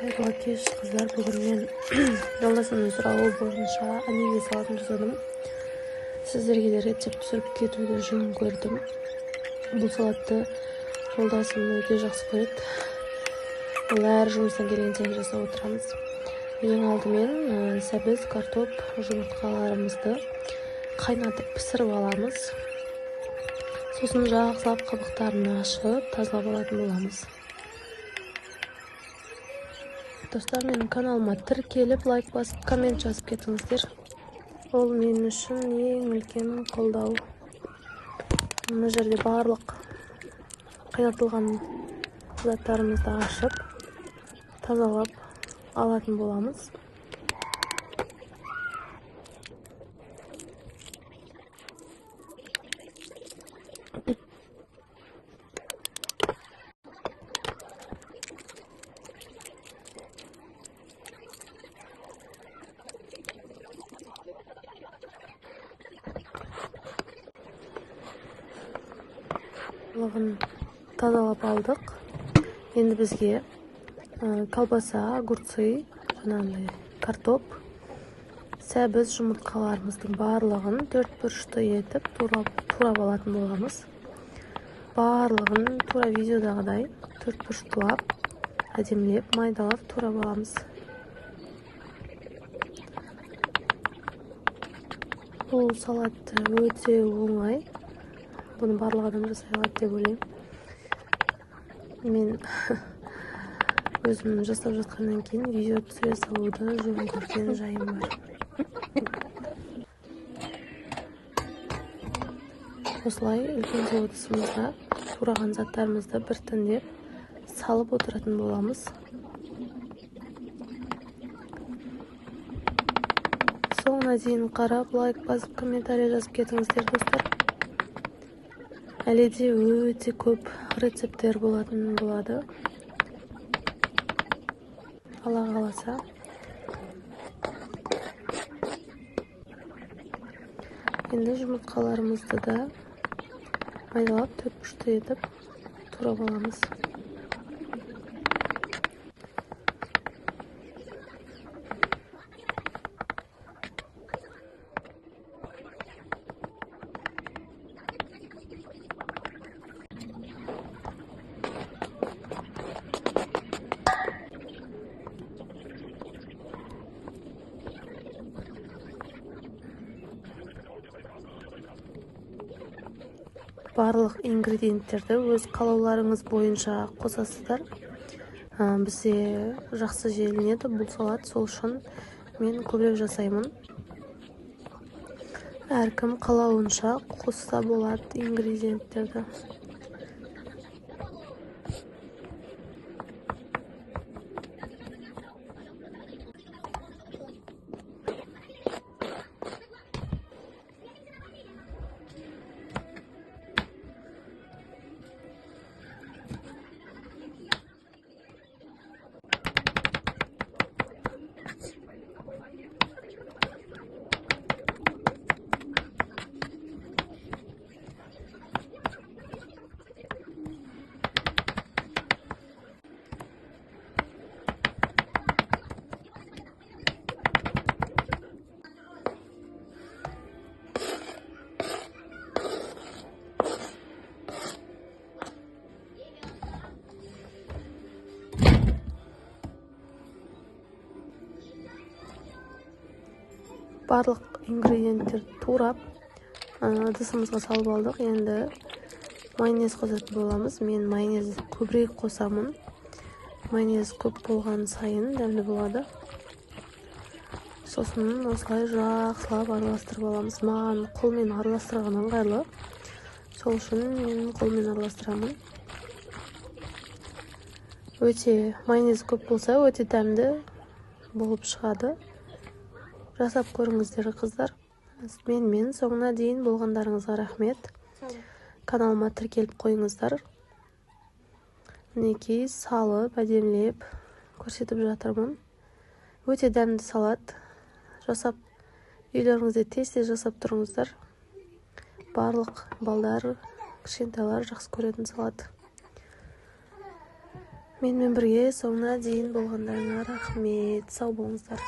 Қайырлы кеш қыздар. Бүгін мен жолдасымның сұрауы бойынша оливье салатын жасадым. Сіздерге де рецепт түсіріп кетуді жөн көрдім. Бұл салатты жолдасым өте жақсы көреді. Ол әр жұмыстан келген сайын жасап отырамыз. Ең алдымен сәбіз, картоп, жұмыртқаларымызды қайнатып пісіріп аламыз. Сосын жақсылап қабықтарын ашып, тазалап алатын боламыз. Достар, менің каналыма тіркеліп, лайк басып, коммент жазып кетіңіздер. Ол мен үшін ең үлкен қолдау. Мына жерде барлық қайнатылған заттарымызды ашып, тазалап алатын боламыз. Барлығын тазалап алдық. Енді бізге колбаса, огурцы, картоп, сәбіз, жұмыртқаларымыздың барлығын 4 бұрышты етіп турап алатын боламыз. Барлығын тура видеодағыдай 4 бұрыштылап, әдемілеп, майдалап турап аламыз. Бұл салат өте оңай. Бұны барлық адам жасай алады деп ойлаймын. Мен өзім жасап жатқаннан кейін видео түсіре салуды жөн көрген жайым бар. Осылай үлкен жолдасымызға тураған заттарымызды біртіндеп салып отыратын боламыз. Соңына дейін қарап, лайк басып, комментарий жазып кетіңіздер, достар. Әлі де өте көп рецепттер болады. Алла қаласа. Енді жұмыртқаларымызды да майдалап 4 бұрышты етіп турап аламыз. Барлық ингредиенттерді өз қалауларыңыз бойынша қосасыздар. Бізде жақсы желінеді бұл салат, сол үшін мен көбірек жасаймын. Әркім қалауынша қосса болады ингредиенттерді. Барлық ингредиенттер турап ыдысымызға салып алдық. Енді майонез қосатын боламыз. Мен майонез көбірек қосамын. Майонез көп болған сайын дәмді болады. Сосын осылай жақсылап араластырып аламыз. Маған қолмен араластырған ыңғайлы. Сол үшін мен қолмен араластырамын. Өте майонез көп болса, өте дәмді болып шығады. Жасап көріңіздер, қыздар. Мен соңына дейін болғандарыңызға рахмет. Каналыма тіркеліп қойыңыздар. Мінекей салып, әдемілеп көрсетіп жатырмын. Өте дәмді салат. Жасап, үйлеріңізде тез жасап тұрыңыздар. Барлық балдар, кішкентайлар жақсы көретін салат. Менімен бірге соңына дейін болғандарыңа рахмет. Сау болыңыздар.